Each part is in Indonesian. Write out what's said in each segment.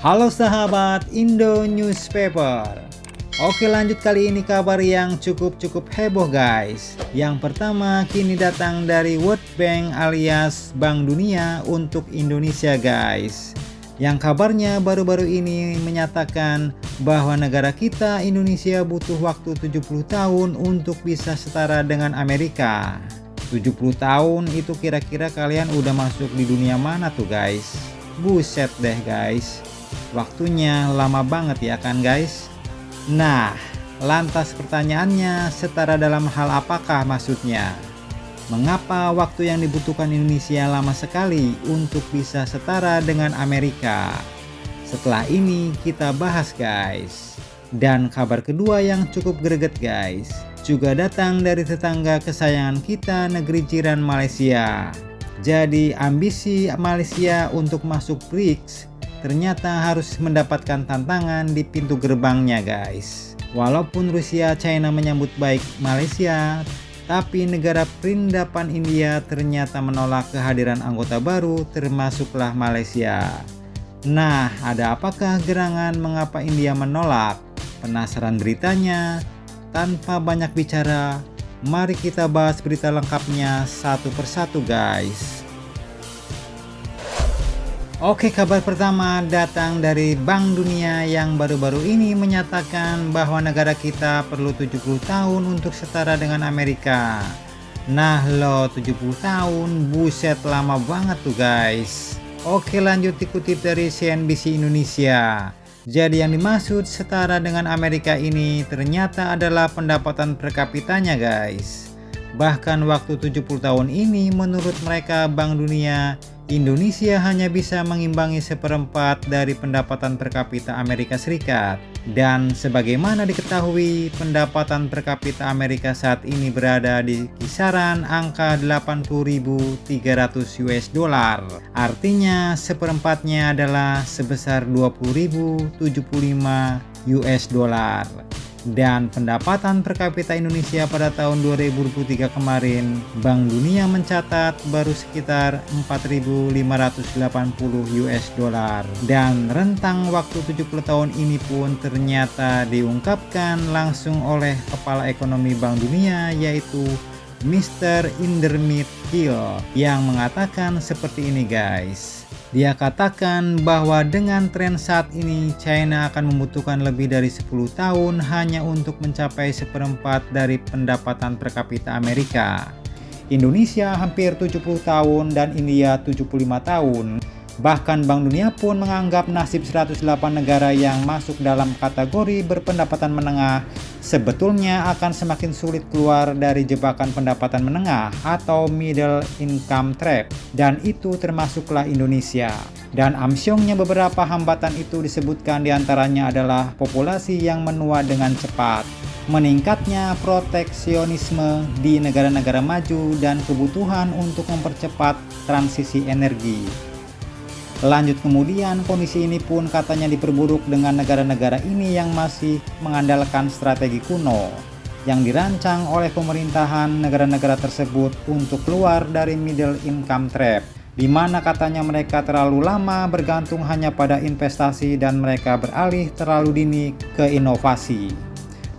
Halo sahabat Indo Newspaper. Oke, lanjut kali ini kabar yang cukup heboh guys. Yang pertama kini datang dari World Bank alias Bank Dunia untuk Indonesia guys. Yang kabarnya baru-baru ini menyatakan bahwa negara kita Indonesia butuh waktu 70 tahun untuk bisa setara dengan Amerika. 70 tahun itu kira-kira kalian udah masuk di dunia mana tuh guys? Buset deh guys. Waktunya lama banget ya kan guys. Nah, lantas pertanyaannya, setara dalam hal apakah maksudnya? Mengapa waktu yang dibutuhkan Indonesia lama sekali untuk bisa setara dengan Amerika? Setelah ini kita bahas guys. Dan kabar kedua yang cukup greget guys, juga datang dari tetangga kesayangan kita, negeri jiran Malaysia. Jadi ambisi Malaysia untuk masuk BRICS ternyata harus mendapatkan tantangan di pintu gerbangnya guys. Walaupun Rusia, China menyambut baik Malaysia, tapi negara perindapan India ternyata menolak kehadiran anggota baru, termasuklah Malaysia. Nah, ada apakah gerangan mengapa India menolak? Penasaran beritanya? Tanpa banyak bicara, mari kita bahas berita lengkapnya satu persatu guys. Oke, kabar pertama datang dari Bank Dunia yang baru-baru ini menyatakan bahwa negara kita perlu 70 tahun untuk setara dengan Amerika. Nah lo, 70 tahun, buset lama banget tuh guys. Oke, lanjut dikutip dari CNBC Indonesia. Jadi yang dimaksud setara dengan Amerika ini ternyata adalah pendapatan per kapitanya guys. Bahkan waktu 70 tahun ini menurut mereka Bank Dunia, Indonesia hanya bisa mengimbangi seperempat dari pendapatan per kapita Amerika Serikat. Dan sebagaimana diketahui, pendapatan per kapita Amerika saat ini berada di kisaran angka 80.300 US dollar. Artinya seperempatnya adalah sebesar 20.075 US dollar. Dan pendapatan per kapita Indonesia pada tahun 2023 kemarin, Bank Dunia mencatat baru sekitar 4.580 US dollar. Dan rentang waktu 70 tahun ini pun ternyata diungkapkan langsung oleh Kepala Ekonomi Bank Dunia, yaitu Mr. Indermit Gill, yang mengatakan seperti ini guys. Dia katakan bahwa dengan tren saat ini China akan membutuhkan lebih dari 10 tahun hanya untuk mencapai seperempat dari pendapatan per kapita Amerika. Indonesia hampir 70 tahun dan India 75 tahun. Bahkan Bank Dunia pun menganggap nasib 108 negara yang masuk dalam kategori berpendapatan menengah sebetulnya akan semakin sulit keluar dari jebakan pendapatan menengah atau middle income trap, dan itu termasuklah Indonesia. Dan amsyongnya beberapa hambatan itu disebutkan diantaranya adalah populasi yang menua dengan cepat, meningkatnya proteksionisme di negara-negara maju, dan kebutuhan untuk mempercepat transisi energi. Lanjut kemudian, kondisi ini pun katanya diperburuk dengan negara-negara ini yang masih mengandalkan strategi kuno yang dirancang oleh pemerintahan negara-negara tersebut untuk keluar dari middle income trap, di mana katanya mereka terlalu lama bergantung hanya pada investasi dan mereka beralih terlalu dini ke inovasi.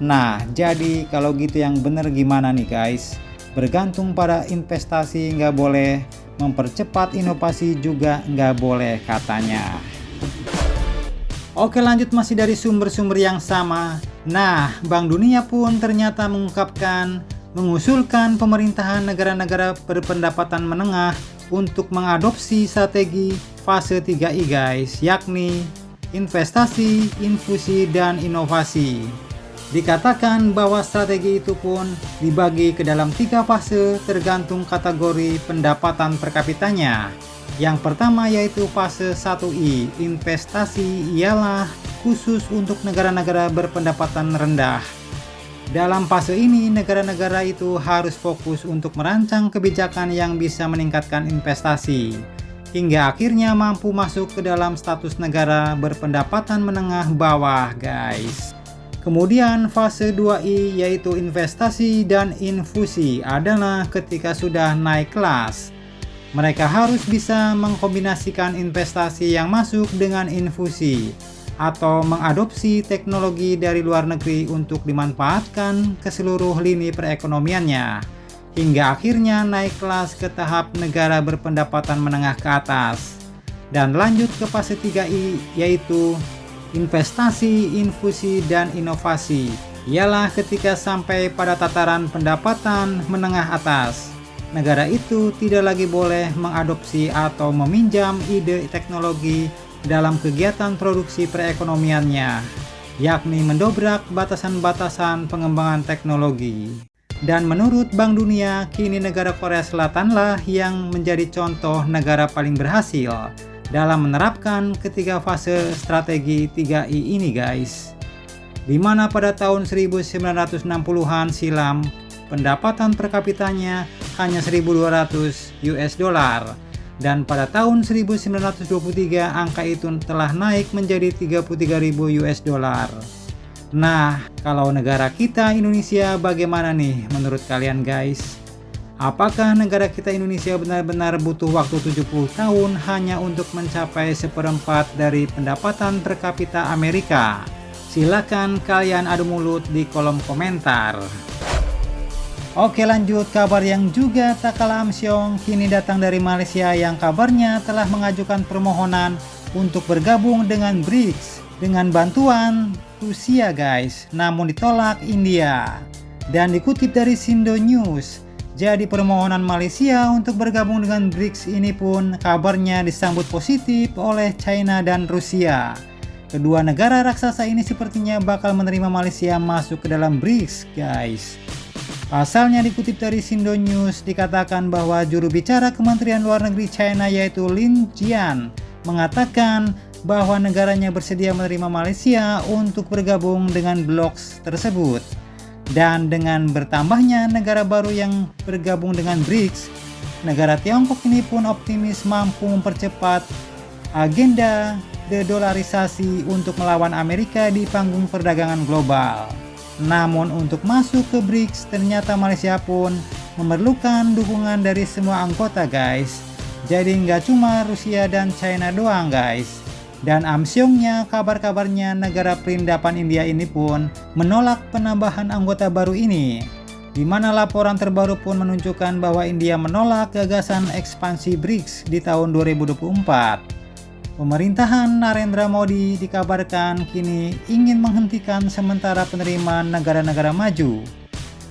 Nah, jadi kalau gitu yang bener gimana nih guys? Bergantung pada investasi nggak boleh, mempercepat inovasi juga nggak boleh katanya. Oke, lanjut masih dari sumber-sumber yang sama. Nah, Bank Dunia pun ternyata mengusulkan pemerintahan negara-negara berpendapatan menengah untuk mengadopsi strategi fase 3I guys, yakni investasi, infusi, dan inovasi. Dikatakan bahwa strategi itu pun dibagi ke dalam 3 fase tergantung kategori pendapatan per kapitanya. Yang pertama yaitu fase 1I, investasi, ialah khusus untuk negara-negara berpendapatan rendah. Dalam fase ini, negara-negara itu harus fokus untuk merancang kebijakan yang bisa meningkatkan investasi, hingga akhirnya mampu masuk ke dalam status negara berpendapatan menengah bawah guys. Kemudian fase 2I yaitu investasi dan infusi adalah ketika sudah naik kelas. Mereka harus bisa mengkombinasikan investasi yang masuk dengan infusi atau mengadopsi teknologi dari luar negeri untuk dimanfaatkan ke seluruh lini perekonomiannya, hingga akhirnya naik kelas ke tahap negara berpendapatan menengah ke atas. Dan lanjut ke fase 3I, yaitu investasi, infusi, dan inovasi. Ialah ketika sampai pada tataran pendapatan menengah atas, negara itu tidak lagi boleh mengadopsi atau meminjam ide teknologi dalam kegiatan produksi perekonomiannya, yakni mendobrak batasan-batasan pengembangan teknologi. Dan menurut Bank Dunia, kini negara Korea Selatan yang menjadi contoh negara paling berhasil dalam menerapkan ketiga fase strategi 3I ini guys. Dimana pada tahun 1960-an silam, pendapatan per kapitanya hanya 1.200 US dollar, dan pada tahun 1923 angka itu telah naik menjadi 33.000 US dollar. Nah, kalau negara kita Indonesia bagaimana nih menurut kalian guys? Apakah negara kita Indonesia benar-benar butuh waktu 70 tahun hanya untuk mencapai seperempat dari pendapatan per kapita Amerika? Silakan kalian adu mulut di kolom komentar. Oke, lanjut kabar yang juga tak kalah amsyong kini datang dari Malaysia yang kabarnya telah mengajukan permohonan untuk bergabung dengan BRICS dengan bantuan Rusia guys, namun ditolak India. Dan dikutip dari Sindo News, jadi permohonan Malaysia untuk bergabung dengan BRICS ini pun kabarnya disambut positif oleh China dan Rusia. Kedua negara raksasa ini sepertinya bakal menerima Malaysia masuk ke dalam BRICS guys. Pasalnya dikutip dari Sindo News dikatakan bahwa juru bicara Kementerian Luar Negeri China yaitu Lin Jian mengatakan bahwa negaranya bersedia menerima Malaysia untuk bergabung dengan blok tersebut. Dan dengan bertambahnya negara baru yang bergabung dengan BRICS, negara Tiongkok ini pun optimis mampu mempercepat agenda dedolarisasi untuk melawan Amerika di panggung perdagangan global. Namun untuk masuk ke BRICS ternyata Malaysia pun memerlukan dukungan dari semua anggota guys. Jadi nggak cuma Rusia dan China doang guys. Dan amsyongnya kabar-kabarnya negara perindapan India ini pun menolak penambahan anggota baru ini. Di mana laporan terbaru pun menunjukkan bahwa India menolak gagasan ekspansi BRICS di tahun 2024. Pemerintahan Narendra Modi dikabarkan kini ingin menghentikan sementara penerimaan negara-negara maju.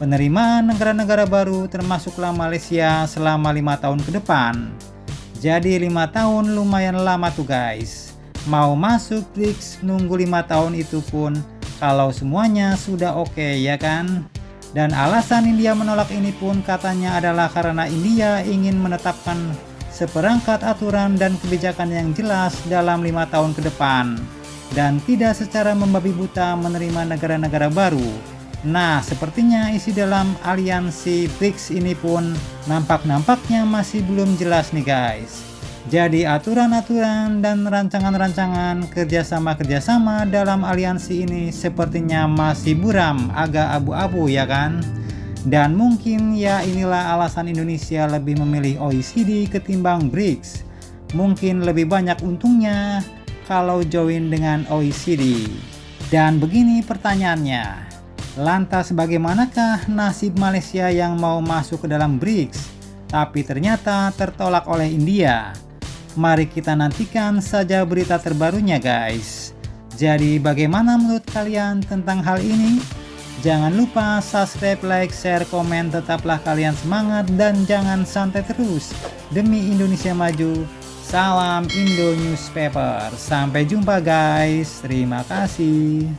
Penerimaan negara-negara baru termasuklah Malaysia selama 5 tahun ke depan. Jadi 5 tahun lumayan lama tuh guys. Mau masuk BRICS nunggu 5 tahun itu pun kalau semuanya sudah oke ya kan? Dan alasan India menolak ini pun katanya adalah karena India ingin menetapkan seperangkat aturan dan kebijakan yang jelas dalam 5 tahun ke depan dan tidak secara membabi buta menerima negara-negara baru. Nah, sepertinya isi dalam aliansi BRICS ini pun nampak-nampaknya masih belum jelas nih guys. Jadi aturan-aturan dan rancangan-rancangan kerjasama-kerjasama dalam aliansi ini sepertinya masih buram, agak abu-abu ya kan? Dan mungkin ya inilah alasan Indonesia lebih memilih OECD ketimbang BRICS. Mungkin lebih banyak untungnya kalau join dengan OECD. Dan begini pertanyaannya, lantas bagaimanakah nasib Malaysia yang mau masuk ke dalam BRICS tapi ternyata tertolak oleh India? Mari kita nantikan saja berita terbarunya guys. Jadi bagaimana menurut kalian tentang hal ini? Jangan lupa subscribe, like, share, komen. Tetaplah kalian semangat dan jangan santai terus. Demi Indonesia maju. Salam Indo Newspaper. Sampai jumpa guys. Terima kasih.